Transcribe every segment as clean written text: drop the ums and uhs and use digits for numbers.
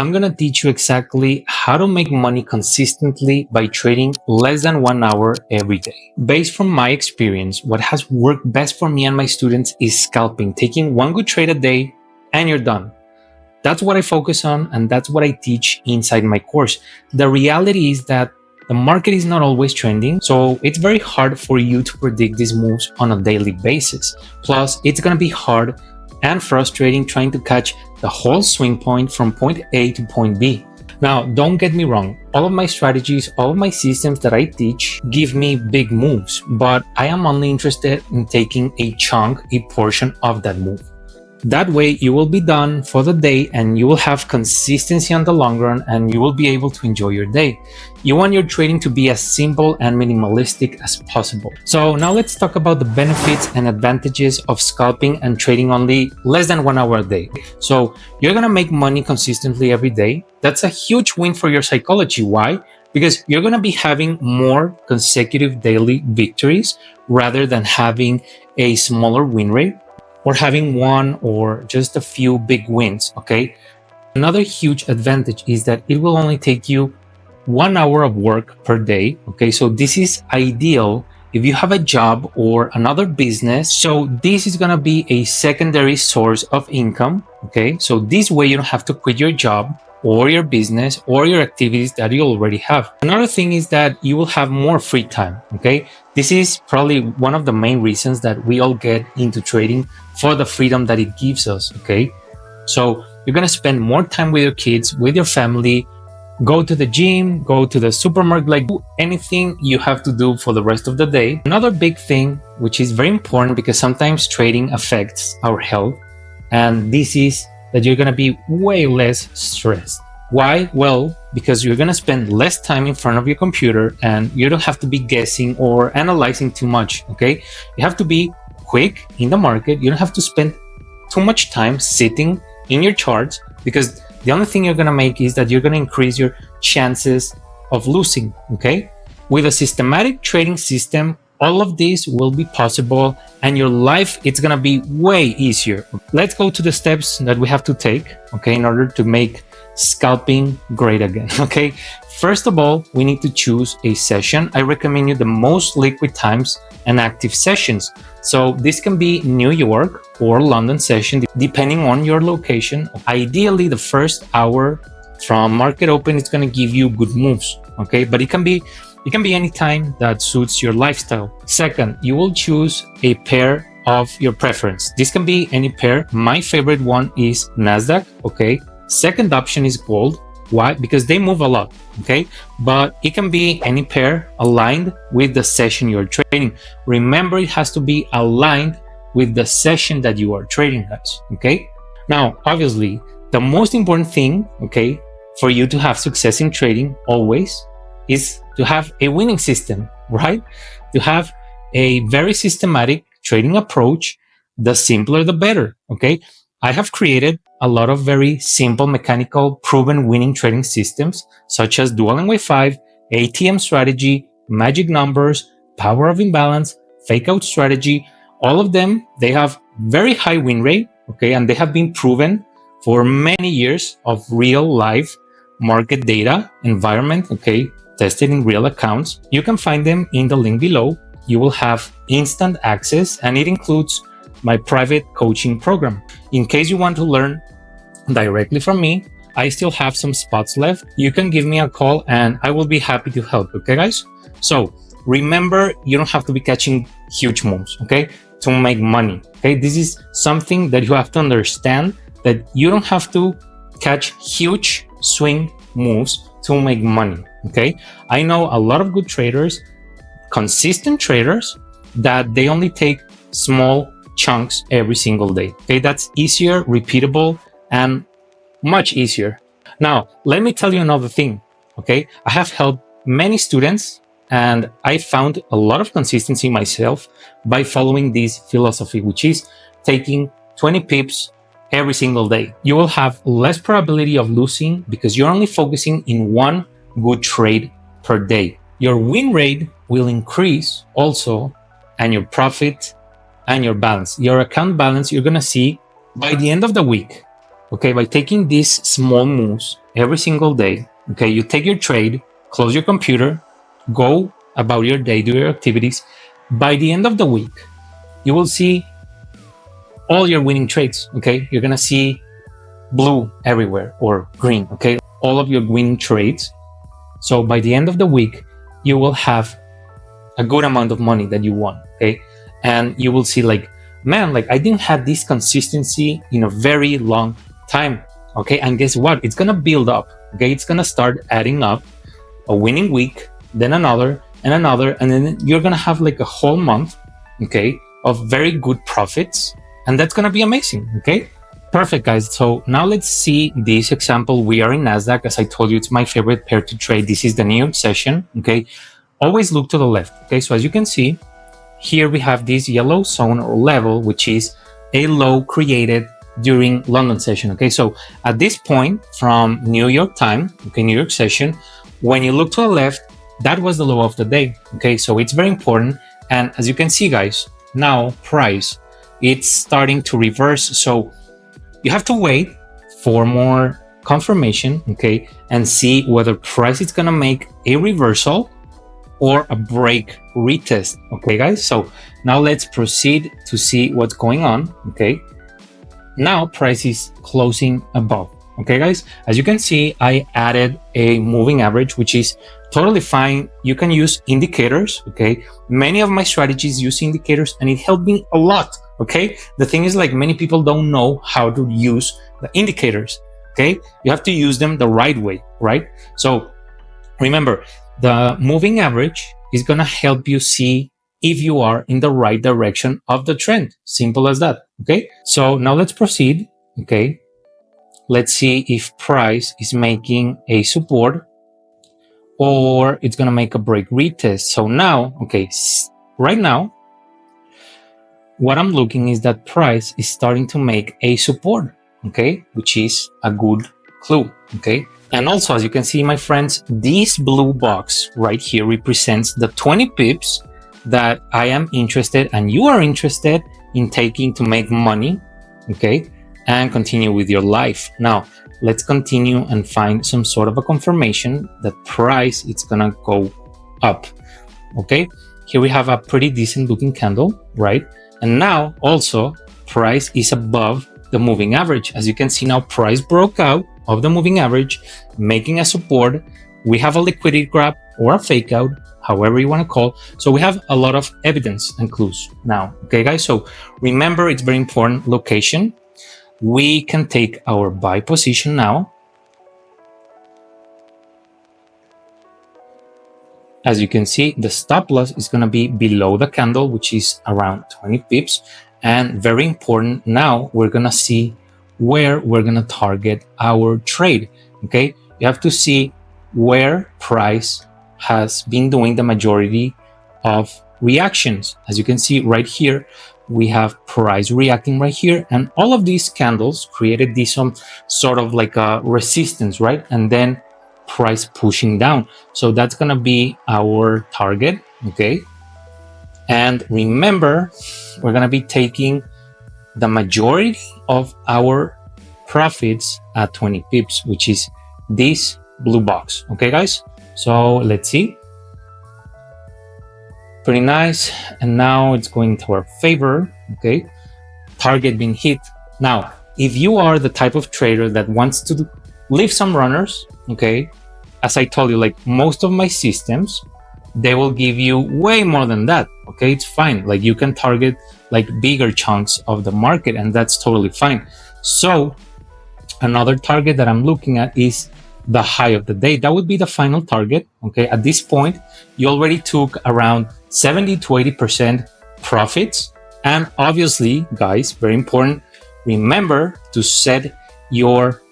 I'm going to teach you exactly how to make money consistently by trading less than 1 hour every day. Based from my experience, what has worked best for me and my students is scalping, taking one good trade a day and you're done. That's what I focus on, and that's what I teach inside my course. The reality is that the market is not always trending, so it's very hard for you to predict these moves on a daily basis. Plus, it's going to be hard and frustrating trying to catch the whole swing point from point A to point B. Now, don't get me wrong, all of my strategies, all of my systems that I teach give me big moves, but I am only interested in taking a chunk, a portion of that move. That way you will be done for the day and you will have consistency on the long run and you will be able to enjoy your day. You want your trading to be as simple and minimalistic as possible. So now let's talk about the benefits and advantages of scalping and trading only less than 1 hour a day. So you're gonna make money consistently every day. That's a huge win for your psychology. Why? Because you're gonna be having more consecutive daily victories rather than having a smaller win rate, or having one or just a few big wins, okay? Another huge advantage is that it will only take you 1 hour of work per day, okay? So this is ideal if you have a job or another business. So this is gonna be a secondary source of income, okay? So this way you don't have to quit your job or your business or your activities that you already have. Another thing is that you will have more free time, okay? This is probably one of the main reasons that we all get into trading, for the freedom that it gives us, okay? So you're gonna spend more time with your kids, with your family, go to the gym, go to the supermarket, like do anything you have to do for the rest of the day. Another big thing, which is very important because sometimes trading affects our health, and this is that you're gonna be way less stressed. Why? Well, because you're gonna spend less time in front of your computer and you don't have to be guessing or analyzing too much, okay? You have to be quick in the market. You don't have to spend too much time sitting in your charts, because the only thing you're gonna make is that you're gonna increase your chances of losing, okay? With a systematic trading system, all of this will be possible and your life, it's gonna be way easier. Let's go to the steps that we have to take, okay, in order to make scalping great again, okay? First of all, we need to choose a session. I recommend you the most liquid times and active sessions. So this can be New York or London session, depending on your location. Ideally, the first hour from market open is gonna give you good moves, okay? But it can be any time that suits your lifestyle. Second, you will choose a pair of your preference. This can be any pair. My favorite one is Nasdaq, okay? Second option is gold. Why? Because they move a lot, okay? But it can be any pair aligned with the session you're trading. Remember, it has to be aligned with the session that you are trading, guys, okay? Now, obviously, the most important thing, okay, for you to have success in trading always is to have a winning system, right? To have a very systematic trading approach. The simpler, the better, okay? I have created a lot of very simple, mechanical, proven winning trading systems, such as Dual NY5, ATM strategy, magic numbers, power of imbalance, fake out strategy. All of them, they have very high win rate, okay? And they have been proven for many years of real life market data environment, okay? Tested in real accounts. You can find them in the link below. You will have instant access, and it includes my private coaching program. In case you want to learn directly from me, I still have some spots left. You can give me a call and I will be happy to help, okay guys? So remember, you don't have to be catching huge moves, okay, to make money, okay? This is something that you have to understand, that you don't have to catch huge swing moves to make money, okay? I know a lot of good traders, consistent traders, that they only take small chunks every single day, okay? That's easier, repeatable, and much easier. Now, let me tell you another thing, okay? I have helped many students and I found a lot of consistency myself by following this philosophy, which is taking 20 pips every single day. You will have less probability of losing because you're only focusing in one good trade per day. Your win rate will increase also, and your profit and your balance, your account balance, you're gonna see by the end of the week, Okay, by taking these small moves every single day, okay, you take your trade, close your computer, go about your day, do your activities. By the end of the week, you will see all your winning trades. Okay, you're gonna see blue everywhere or green. Okay, all of your winning trades. So by the end of the week, you will have a good amount of money that you won. Okay, and you will see like, man, like I didn't have this consistency in a very long time. Okay, and guess what? It's gonna build up. Okay, it's gonna start adding up. A winning week, then another, and then you're gonna have like a whole month, okay, of very good profits, and that's gonna be amazing. Okay, perfect, guys. So now let's see this example. We are in Nasdaq. As I told you, it's my favorite pair to trade. This is the New York session. Okay, always look to the left. Okay, so as you can see here, we have this yellow zone or level, which is a low created during London session. Okay, so at this point from New York time, okay, New York session, when you look to the left, that was the low of the day. Okay, so it's very important. And as you can see, guys, now price, it's starting to reverse. So you have to wait for more confirmation, okay, and see whether price is gonna make a reversal or a break retest. Okay, guys, so now let's proceed to see what's going on. Okay, now price is closing above. Okay, guys, as you can see, I added a moving average, which is totally fine. You can use indicators. Okay, many of my strategies use indicators and it helped me a lot. Okay, the thing is, like, many people don't know how to use the indicators. Okay, you have to use them the right way, right? So remember, the moving average is going to help you see if you are in the right direction of the trend. Simple as that. Okay, so now let's proceed. Okay, let's see if price is making a support or it's going to make a break retest. So now, okay, right now, what I'm looking is that price is starting to make a support, okay, which is a good clue. Okay, and also, as you can see, my friends, this blue box right here represents the 20 pips that I am interested and you are interested in taking to make money, okay, and continue with your life. Now, let's continue and find some sort of a confirmation that price it's gonna go up. Okay, here we have a pretty decent looking candle, right? And now also price is above the moving average. As you can see now, price broke out of the moving average, making a support. We have a liquidity grab or a fake out, however you want to call. So we have a lot of evidence and clues now. Okay, guys, so remember, it's very important, location. We can take our buy position now. As you can see, the stop loss is going to be below the candle, which is around 20 pips. And very important, now we're going to see where we're going to target our trade. Okay, you have to see where price has been doing the majority of reactions. As you can see right here, we have price reacting right here, and all of these candles created this sort of like a resistance, right? And then price pushing down. So that's gonna be our target. Okay, and remember, we're gonna be taking the majority of our profits at 20 pips, which is this blue box. Okay, guys, so let's see. Pretty nice. And now it's going to our favor. Okay, target being hit. Now, if you are the type of trader that wants to leave some runners, okay, as I told you, like most of my systems, they will give you way more than that. Okay, it's fine. Like you can target like bigger chunks of the market, and that's totally fine. So another target that I'm looking at is the high of the day. That would be the final target. Okay, at this point, you already took around 70 to 80% profits. And obviously, guys, very important, remember to set your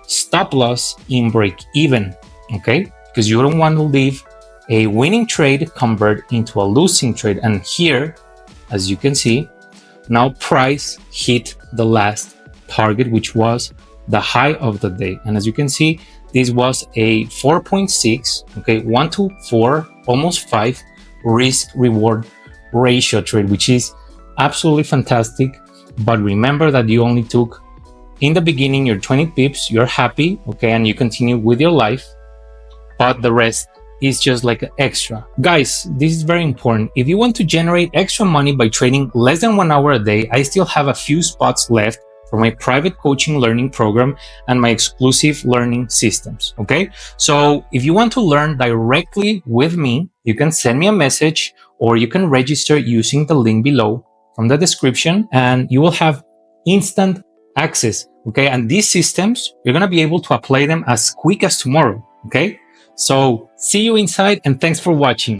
stop loss in break even. Okay, because you don't want to leave a winning trade convert into a losing trade. And here, as you can see, now price hit the last target, which was the high of the day. And as you can see, this was a 4.6, okay, 1 to 4, almost 5 risk reward ratio trade, which is absolutely fantastic. But remember that you only took In the beginning, your 20 pips, you're happy, okay, and you continue with your life, but the rest is just like extra. Guys, this is very important. If you want to generate extra money by trading less than 1 hour a day, I still have a few spots left for my private coaching learning program and my exclusive learning systems, okay? So if you want to learn directly with me, you can send me a message or you can register using the link below from the description, and you will have instant access, okay? And these systems, you're gonna be able to apply them as quick as tomorrow, okay? So see you inside, and thanks for watching.